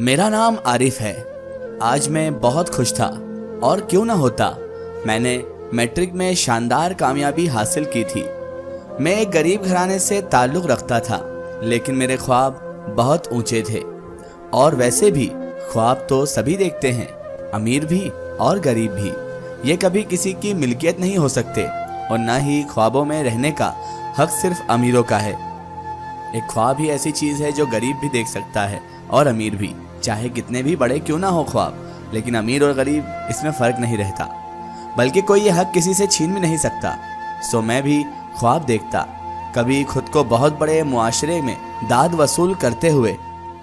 मेरा नाम आरिफ है। आज मैं बहुत खुश था और क्यों ना होता। मैंने मैट्रिक में शानदार कामयाबी हासिल की थी। मैं एक गरीब घराने से ताल्लुक़ रखता था, लेकिन मेरे ख्वाब बहुत ऊंचे थे। और वैसे भी ख्वाब तो सभी देखते हैं, अमीर भी और गरीब भी। ये कभी किसी की मिल्कियत नहीं हो सकते और ना ही ख्वाबों में रहने का हक सिर्फ अमीरों का है। एक ख्वाब ही ऐसी चीज़ है जो गरीब भी देख सकता है और अमीर भी, चाहे कितने भी बड़े क्यों ना हो ख्वाब। लेकिन अमीर और गरीब इसमें फ़र्क नहीं रहता, बल्कि कोई ये हक किसी से छीन भी नहीं सकता। सो मैं भी ख्वाब देखता, कभी खुद को बहुत बड़े मुआशरे में दाद वसूल करते हुए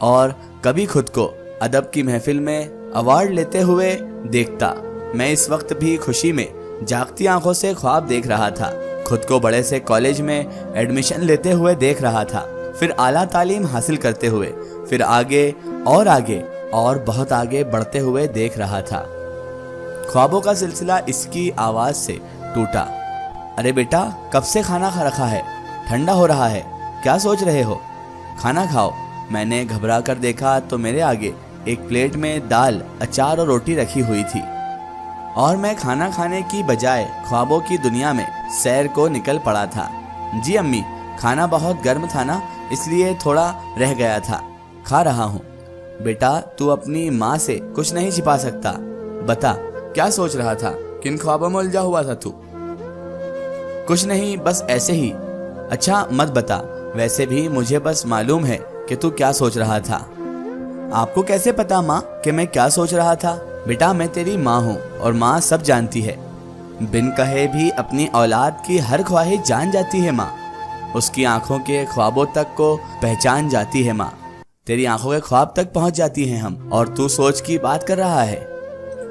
और कभी खुद को अदब की महफिल में अवार्ड लेते हुए देखता। मैं इस वक्त भी खुशी में जागती आंखों से ख्वाब देख रहा था। खुद को बड़े से कॉलेज में एडमिशन लेते हुए देख रहा था, फिर आला तालीम हासिल करते हुए, फिर आगे और बहुत आगे बढ़ते हुए देख रहा था। ख्वाबों का सिलसिला इसकी आवाज़ से टूटा। अरे बेटा, कब से खाना खा रखा है? ठंडा हो रहा है, क्या सोच रहे हो? खाना खाओ। मैंने घबरा कर देखा तो मेरे आगे एक प्लेट में दाल, अचार और रोटी रखी हुई थी और मैं खाना खाने की बजाय ख्वाबों की दुनिया में सैर को निकल पड़ा था। जी अम्मी, खाना बहुत गर्म था ना, इसलिए थोड़ा रह गया था, खा रहा हूँ। बेटा, तू अपनी माँ से कुछ नहीं छिपा सकता। बता, क्या सोच रहा था? किन ख्वाबों में उलझा हुआ था तू? कुछ नहीं, बस ऐसे ही। अच्छा मत बता, वैसे भी मुझे बस मालूम है कि तू क्या सोच रहा था। आपको कैसे पता माँ कि मैं क्या सोच रहा था? बेटा, मैं तेरी माँ हूँ और माँ सब जानती है। बिन कहे भी अपनी औलाद की हर ख्वाहिश जान जाती है माँ। उसकी आंखों के ख्वाबों तक को पहचान जाती है माँ। तेरी आंखों के ख्वाब तक पहुँच जाती हैं हम, और तू सोच की बात कर रहा है।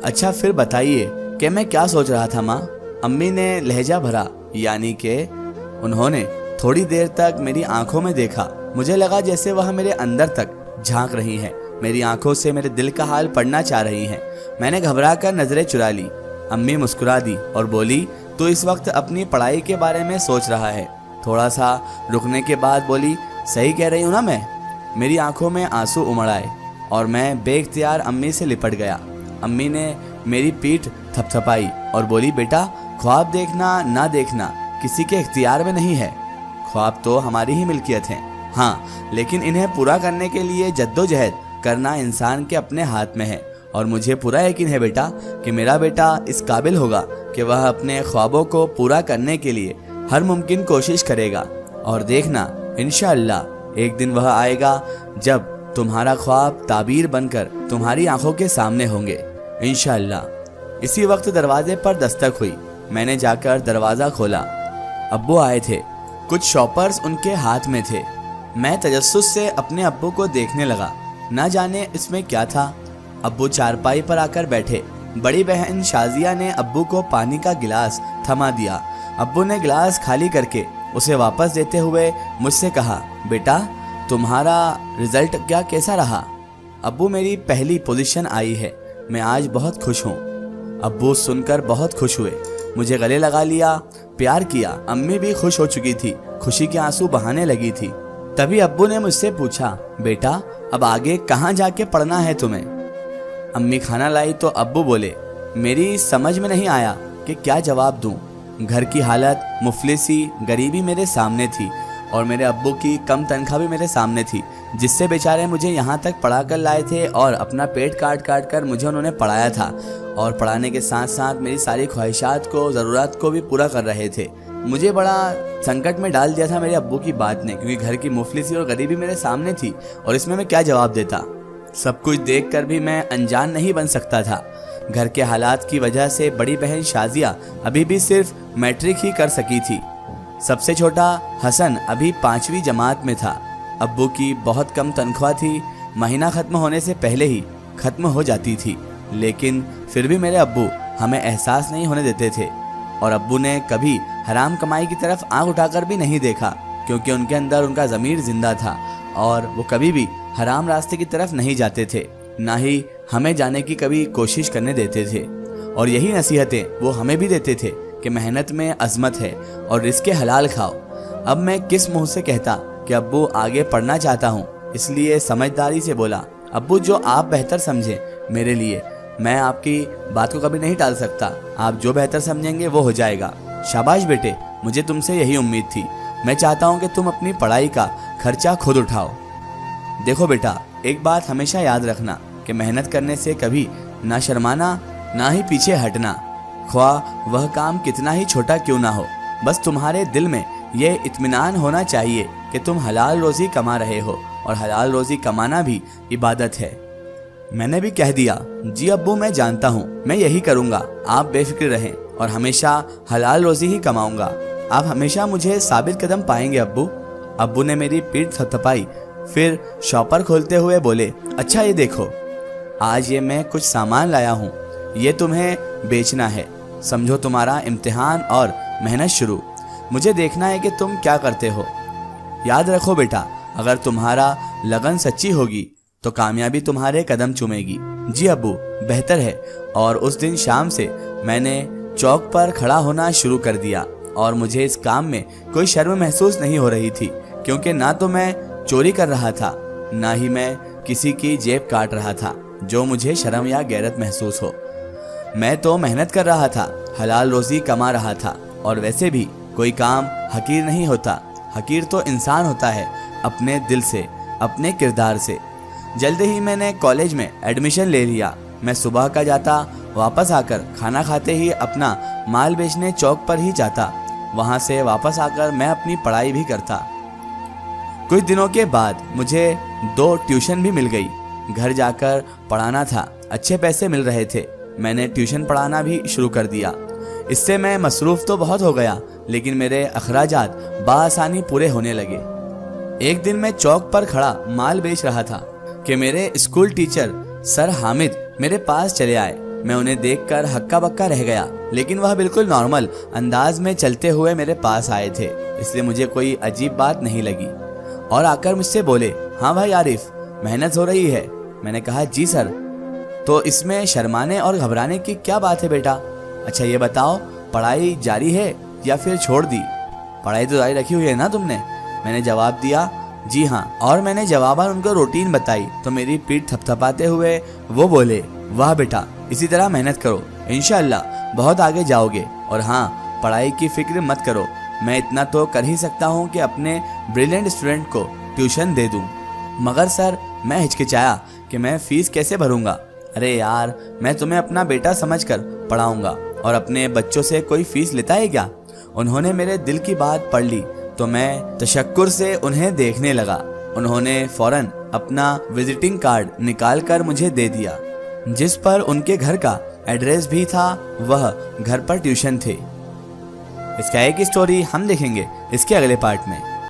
अच्छा फिर बताइए कि मैं क्या सोच रहा था माँ? अम्मी ने लहजा भरा, यानी कि उन्होंने थोड़ी देर तक मेरी आंखों में देखा। मुझे लगा जैसे वह मेरे अंदर तक झांक रही हैं, मेरी आंखों से मेरे दिल का हाल पढ़ना चाह रही हैं। मैंने घबरा कर नजरें चुरा ली। अम्मी मुस्कुरा दी और बोली, तू इस वक्त अपनी पढ़ाई के बारे में सोच रहा है। थोड़ा सा रुकने के बाद बोली, सही कह रही हूँ ना मैं? मेरी आंखों में आंसू उमड़ आए और मैं बेख्तियार अम्मी से लिपट गया। अम्मी ने मेरी पीठ थपथपाई और बोली, बेटा, ख्वाब देखना ना देखना किसी के इख्तियार में नहीं है। ख्वाब तो हमारी ही मिल्कियत है, हाँ, लेकिन इन्हें पूरा करने के लिए जद्दोजहद करना इंसान के अपने हाथ में है। और मुझे पूरा यकीन है बेटा कि मेरा बेटा इस काबिल होगा कि वह अपने ख्वाबों को पूरा करने के लिए हर मुमकिन कोशिश करेगा। और देखना, इंशाअल्लाह एक दिन वह आएगा जब तुम्हारा ख्वाब ताबीर बनकर तुम्हारी आंखों के सामने होंगे, इंशाअल्लाह। इसी वक्त दरवाजे पर दस्तक हुई। मैंने जाकर दरवाज़ा खोला। अब्बू आए थे, कुछ शॉपर्स उनके हाथ में थे। मैं तजस्सुस से अपने अब्बू को देखने लगा, ना जाने इसमें क्या था। अब्बू चारपाई पर आकर बैठे। बड़ी बहन शाजिया ने अब्बू को पानी का गिलास थमा दिया। अब्बू ने गिलास खाली करके उसे वापस देते हुए मुझसे कहा, बेटा, तुम्हारा रिजल्ट क्या कैसा रहा? अब्बू, मेरी पहली पोजीशन आई है, मैं आज बहुत खुश हूँ। अब्बू सुनकर बहुत खुश हुए, मुझे गले लगा लिया, प्यार किया। अम्मी भी खुश हो चुकी थी, खुशी के आंसू बहाने लगी थी। तभी अब्बू ने मुझसे पूछा, बेटा, अब आगे कहाँ जाके पढ़ना है तुम्हें? अम्मी खाना लाई तो अब्बू बोले, मेरी समझ में नहीं आया कि क्या जवाब दूं। घर की हालत, मुफलिसी, गरीबी मेरे सामने थी और मेरे अब्बू की कम तनख्वाह भी मेरे सामने थी, जिससे बेचारे मुझे यहाँ तक पढ़ा कर लाए थे और अपना पेट काट काट कर मुझे उन्होंने पढ़ाया था। और पढ़ाने के साथ साथ मेरी सारी ख्वाहिशात को, ज़रूरत को भी पूरा कर रहे थे। मुझे बड़ा संकट में डाल दिया था मेरे अब्बू की बात ने, क्योंकि घर की मुफलिसी और गरीबी मेरे सामने थी और इसमें मैं क्या जवाब देता। सब कुछ देखकर भी मैं अनजान नहीं बन सकता था। घर के हालात की वजह से बड़ी बहन शाजिया अभी भी सिर्फ मैट्रिक ही कर सकी थी। सबसे छोटा हसन अभी 5वीं जमात में था। अब्बू की बहुत कम तनख्वाह थी, महीना ख़त्म होने से पहले ही ख़त्म हो जाती थी, लेकिन फिर भी मेरे अब्बू हमें एहसास नहीं होने देते थे। और अब्बू ने कभी हराम कमाई की तरफ आंख उठाकर भी नहीं देखा, क्योंकि उनके अंदर उनका ज़मीर जिंदा था और वो कभी भी हराम रास्ते की तरफ नहीं जाते थे, ना ही हमें जाने की कभी कोशिश करने देते थे। और यही नसीहतें वो हमें भी देते थे कि मेहनत में अज़मत है और रिज़्क़ हलाल खाओ। अब मैं किस मुंह से कहता कि अब्बू आगे पढ़ना चाहता हूँ, इसलिए समझदारी से बोला, अब्बू, जो आप बेहतर समझें मेरे लिए, मैं आपकी बात को कभी नहीं टाल सकता। आप जो बेहतर समझेंगे वो हो जाएगा। शाबाश बेटे, मुझे तुमसे यही उम्मीद थी। मैं चाहता हूँ कि तुम अपनी पढ़ाई का खर्चा खुद उठाओ। देखो बेटा, एक बात हमेशा याद रखना कि मेहनत करने से कभी ना शर्माना, ना ही पीछे हटना, ख्वाह वह काम कितना ही छोटा क्यों ना हो। बस तुम्हारे दिल में ये इत्मीनान होना चाहिए कि तुम हलाल रोजी कमा रहे हो, और हलाल रोजी कमाना भी इबादत है। मैंने भी कह दिया, जी अब्बू, मैं जानता हूँ, मैं यही करूँगा। आप बेफिक्र रहें और हमेशा हलाल रोजी ही कमाऊँगा। आप हमेशा मुझे साबित कदम पाएंगे अब्बू। अब्बू ने मेरी पीठ थपथपाई, फिर शॉपर खोलते हुए बोले, अच्छा ये देखो, आज ये मैं कुछ सामान लाया हूँ, ये तुम्हें बेचना है। समझो तुम्हारा इम्तिहान और मेहनत शुरू। मुझे देखना है कि तुम क्या करते हो। याद रखो बेटा, अगर तुम्हारा लगन सच्ची होगी तो कामयाबी तुम्हारे कदम चूमेगी। जी अब्बू, बेहतर है। और उस दिन शाम से मैंने चौक पर खड़ा होना शुरू कर दिया, और मुझे इस काम में कोई शर्म महसूस नहीं हो रही थी, क्योंकि ना तो मैं चोरी कर रहा था, ना ही मैं किसी की जेब काट रहा था जो मुझे शर्म या गैरत महसूस हो। मैं तो मेहनत कर रहा था, हलाल रोजी कमा रहा था। और वैसे भी कोई काम हकीर नहीं होता, हकीर तो इंसान होता है, अपने दिल से, अपने किरदार से। जल्द ही मैंने कॉलेज में एडमिशन ले लिया। मैं सुबह का जाता, वापस आकर खाना खाते ही अपना माल बेचने चौक पर ही जाता। वहाँ से वापस आकर मैं अपनी पढ़ाई भी करता। कुछ दिनों के बाद मुझे 2 ट्यूशन भी मिल गई। घर जाकर पढ़ाना था, अच्छे पैसे मिल रहे थे। मैंने ट्यूशन पढ़ाना भी शुरू कर दिया। इससे मैं मसरूफ़ तो बहुत हो गया, लेकिन मेरे अखराजात बआसानी पूरे होने लगे। एक दिन मैं चौक पर खड़ा माल बेच रहा था कि मेरे स्कूल टीचर सर हामिद मेरे पास चले आए। मैं उन्हें देखकर हक्का बक्का रह गया, लेकिन वह बिल्कुल नॉर्मल अंदाज में चलते हुए मेरे पास आए थे, इसलिए मुझे कोई अजीब बात नहीं लगी। और आकर मुझसे बोले, हाँ भाई आरिफ, मेहनत हो रही है। मैंने कहा, जी सर। तो इसमें शर्माने और घबराने की क्या बात है बेटा? अच्छा ये बताओ, पढ़ाई जारी है या फिर छोड़ दी? पढ़ाई तो जारी रखी हुई है ना तुमने? मैंने जवाब दिया, जी हाँ। और मैंने जवाबन उनको रूटीन बताई तो मेरी पीठ थपथपाते हुए वो बोले, वाह बेटा, इसी तरह मेहनत करो, इंशाअल्लाह बहुत आगे जाओगे। और हाँ, पढ़ाई की फिक्र मत करो, मैं इतना तो कर ही सकता हूँ कि अपने ब्रिलियंट स्टूडेंट को ट्यूशन दे दूँ। मगर सर, मैं हिचकिचाया कि मैं फीस कैसे भरूँगा। अरे यार, मैं तुम्हें अपना बेटा समझकर पढ़ाऊँगा, और अपने बच्चों से कोई फीस लेता है क्या? उन्होंने मेरे दिल की बात पढ़ ली तो मैं तशक्कुर से उन्हें देखने लगा। उन्होंने फौरन अपना विजिटिंग कार्ड निकाल कर मुझे दे दिया, जिस पर उनके घर का एड्रेस भी था। वह घर पर ट्यूशन थे। इसका एक स्टोरी हम देखेंगे इसके अगले पार्ट में।